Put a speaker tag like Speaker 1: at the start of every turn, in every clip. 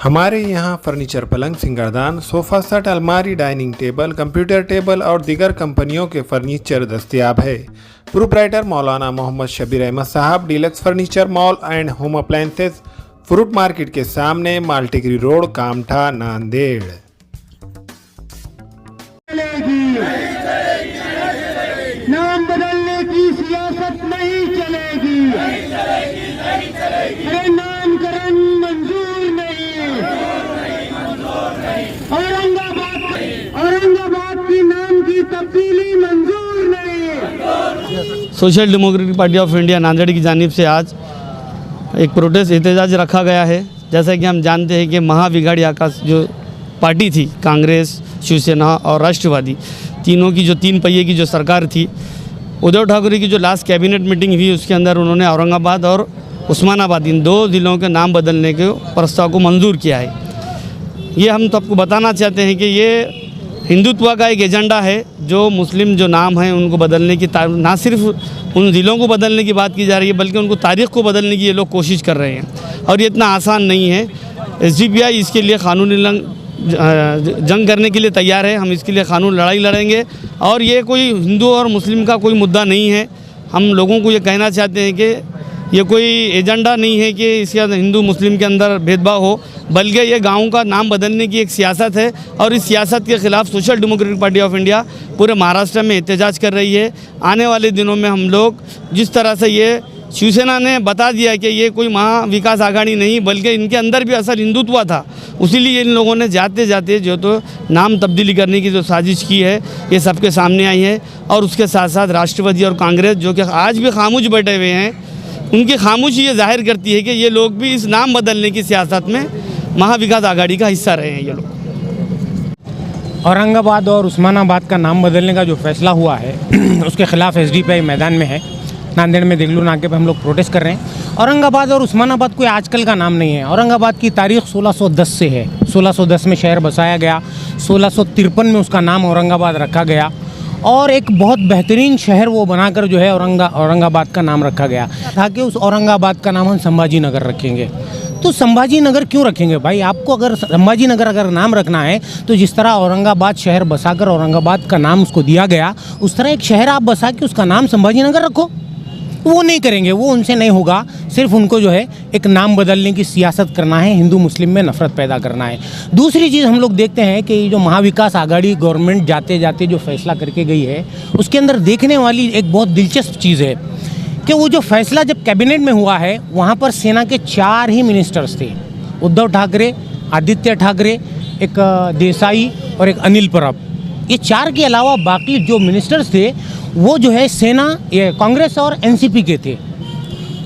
Speaker 1: हमारे यहाँ फर्नीचर, पलंग, सिंगारदान, सोफा सेट, अलमारी, डाइनिंग टेबल, कंप्यूटर टेबल और दीगर कंपनियों के फर्नीचर दस्तयाब है। प्रोप्राइटर मौलाना मोहम्मद शबीर अहमद साहब, deluxe furniture mall and home appliances, fruit market के सामने, माल्टीगिरी रोड, कामठा, नांदेड़।
Speaker 2: नाम बदलने की सियासत नहीं चलेगी, अरे नामकरण मंजूर नहीं। औरंगाबाद की नाम की तब्दीली मंजूर नहीं।
Speaker 3: Social democratic party of India Nanded की जानिब से आज एक प्रोटेस्ट एहतजाज रखा गया है। जैसा कि हम जानते हैं कि महाविघाड़ी आकाश जो पार्टी थी, कांग्रेस, शिवसेना और राष्ट्रवादी, तीनों की जो तीन पहिए की जो सरकार थी, उद्धव ठाकरे की जो लास्ट कैबिनेट मीटिंग हुई उसके अंदर उन्होंने औरंगाबाद और उस्मानाबाद इन दो ज़िलों के नाम बदलने के प्रस्ताव को मंजूर किया है। ये हम सबको बताना चाहते हैं कि ये हिंदुत्व का एक एजेंडा है। जो मुस्लिम जो नाम हैं उनको बदलने की, ना सिर्फ उन ज़िलों को बदलने की बात की जा रही है बल्कि उनको तारीख़ को बदलने की ये लोग कोशिश कर रहे हैं और ये इतना आसान नहीं है। SDPI इसके लिए कानूनी जंग करने के लिए तैयार है। हम इसके लिए कानून लड़ाई लड़ेंगे और ये कोई हिंदू और मुस्लिम का कोई मुद्दा नहीं है। हम लोगों को ये कहना चाहते हैं कि ये कोई एजेंडा नहीं है कि इसके अंदर हिंदू मुस्लिम के अंदर भेदभाव हो, बल्कि ये गाँव का नाम बदलने की एक सियासत है और इस सियासत के ख़िलाफ़ social democratic party of India पूरे महाराष्ट्र में एहतजाज कर रही है। आने वाले दिनों में हम लोग जिस तरह से ये शिवसेना ने बता दिया कि ये कोई महाविकास आघाड़ी नहीं बल्कि इनके अंदर भी असल हिंदुत्व था, उसीलिए इन लोगों ने जाते जाते जो तो नाम तब्दीली करने की जो साजिश की है ये सबके सामने आई है। और उसके साथ साथ राष्ट्रवादी और कांग्रेस जो कि आज भी खामोश बैठे हुए हैं, उनकी खामोशी ये जाहिर करती है कि ये लोग भी इस नाम बदलने की सियासत में महाविकास आघाड़ी का हिस्सा रहे हैं। ये लोग
Speaker 4: औरंगाबाद और उस्मानाबाद का नाम बदलने का जो फैसला हुआ है उसके खिलाफ SDPI मैदान में है। नांदेड़ में देगलू नाके पे हम लोग प्रोटेस्ट कर रहे हैं। औरंगाबाद और उस्मानाबाद कोई आजकल का नाम नहीं है। औरंगाबाद की तारीख 1610 से है। 1610 में शहर बसाया गया, 1653 में उसका नाम औरंगाबाद रखा गया और एक बहुत बेहतरीन शहर वो बनाकर जो है औरंगाबाद का नाम रखा गया था कि उस औरंगाबाद का नाम हम संभाजी नगर रखेंगे। तो संभाजी नगर क्यों रखेंगे भाई? आपको अगर संभाजी नगर अगर नाम रखना है तो जिस तरह औरंगाबाद शहर बसाकर औरंगाबाद का नाम उसको दिया गया, उस तरह एक शहर आप बसा के उसका नाम संभाजी नगर रखो। वो नहीं करेंगे, वो उनसे नहीं होगा। सिर्फ उनको जो है एक नाम बदलने की सियासत करना है, हिंदू मुस्लिम में नफरत पैदा करना है। दूसरी चीज़ हम लोग देखते हैं कि जो महाविकास आघाड़ी गवर्नमेंट जाते जाते जो फैसला करके गई है उसके अंदर देखने वाली एक बहुत दिलचस्प चीज़ है कि वो जो फैसला जब कैबिनेट में हुआ है वहाँ पर सेना के 4 ही मिनिस्टर्स थे, उद्धव ठाकरे, आदित्य ठाकरे, एक देसाई और एक अनिल परब। ये 4 के अलावा बाकी जो मिनिस्टर्स थे वो जो है सेना, ये कांग्रेस और NCP के थे।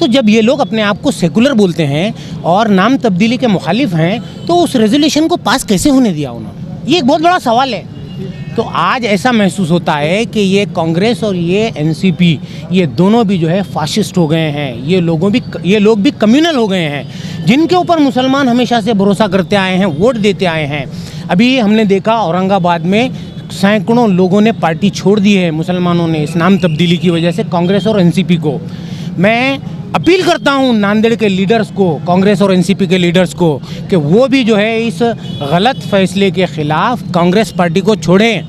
Speaker 4: तो जब ये लोग अपने आप को सेकुलर बोलते हैं और नाम तब्दीली के मुखालिफ हैं तो उस रेजोल्यूशन को पास कैसे होने दिया उन्होंने? ये एक बहुत बड़ा सवाल है। तो आज ऐसा महसूस होता है कि ये कांग्रेस और ये NCP ये दोनों भी जो है फाशिस्ट हो गए हैं। ये लोग भी कम्युनल हो गए हैं जिनके ऊपर मुसलमान हमेशा से भरोसा करते आए हैं, वोट देते आए हैं। अभी हमने देखा औरंगाबाद में सैकड़ों लोगों ने पार्टी छोड़ दी है मुसलमानों ने इस नाम तब्दीली की वजह से, कांग्रेस और NCP को। मैं अपील करता हूं नांदेड़ के लीडर्स को, कांग्रेस और NCP के लीडर्स को, कि वो भी जो है इस गलत फैसले के ख़िलाफ़ कांग्रेस पार्टी को छोड़ें।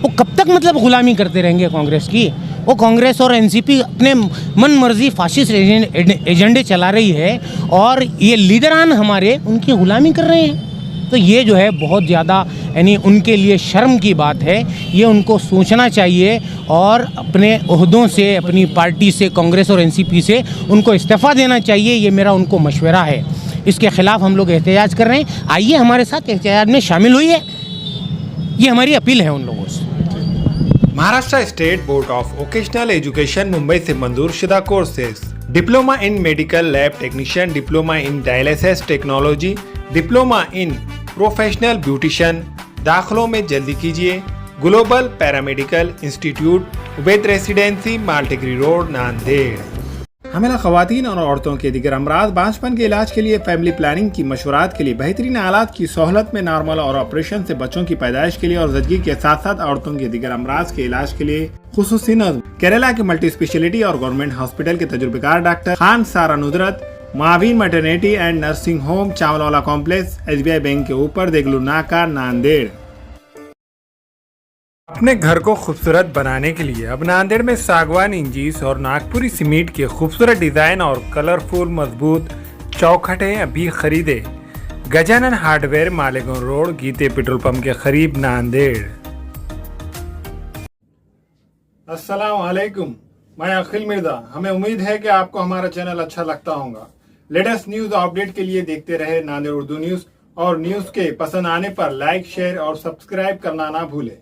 Speaker 4: वो कब तक मतलब गुलामी करते रहेंगे कांग्रेस की? वो कांग्रेस और NCP अपने मन मर्जी फाशिस्ट एजेंडे चला रही है और ये लीडरान हमारे उनकी गुलामी कर रहे हैं। तो ये जो है बहुत ज़्यादा यानी उनके लिए शर्म की बात है। ये उनको सोचना चाहिए और अपने ओहदों से, अपनी पार्टी से, कांग्रेस और NCP से उनको इस्तीफ़ा देना चाहिए। ये मेरा उनको मशवरा है। इसके ख़िलाफ़ हम लोग एहतजाज कर रहे हैं। आइए हमारे साथ एहतजाज में शामिल हुई ये हमारी अपील है उन लोगों से।
Speaker 1: Maharashtra state board of vocational education Mumbai से मंजूर शुदा courses: diploma in medical lab technician, diploma in dialysis technology, diploma in professional beautician. दाखिलों में जल्दी कीजिए। Global paramedical institute, Ubaid residency, Maltigiri road, Nanded. हमें ख़वातीन और औरतों के दिगर अमराज, बांझपन के इलाज के लिए, फैमिली प्लानिंग की मशवरात के लिए, बेहतरीन आलात की सहूलत में, नॉर्मल और ऑपरेशन से बच्चों की पैदाइश के लिए और ज़चगी के साथ साथ औरतों के दिगर अमराज के इलाज के लिए खुसूसी नज़्म केरला के मल्टी स्पेशलिटी और गवर्नमेंट हॉस्पिटल के तजुर्बेकार doctor Khan Sara Nudrat Mahavir maternity and nursing home, Chawalwala complex, SBI bank के ऊपर, देगलू नाका, नांदेड़। अपने घर को खूबसूरत बनाने के लिए अब नांदेड़ में सागवान इंजीस और नागपुरी सीमेंट के खूबसूरत डिजाइन और कलरफुल मजबूत चौखटें अभी खरीदे। गजानन हार्डवेयर, मालेगांव रोड, गीते पेट्रोल पंप के करीब, नांदेड़। अस्सलाम वालेकुम, मैं अखिल मिर्जा। हमें उम्मीद है कि आपको हमारा चैनल अच्छा लगता होगा। लेटेस्ट न्यूज अपडेट के लिए देखते रहे नांदेड़ उर्दू न्यूज, और न्यूज के पसंद आने पर लाइक, शेयर और सब्सक्राइब करना ना भूलें।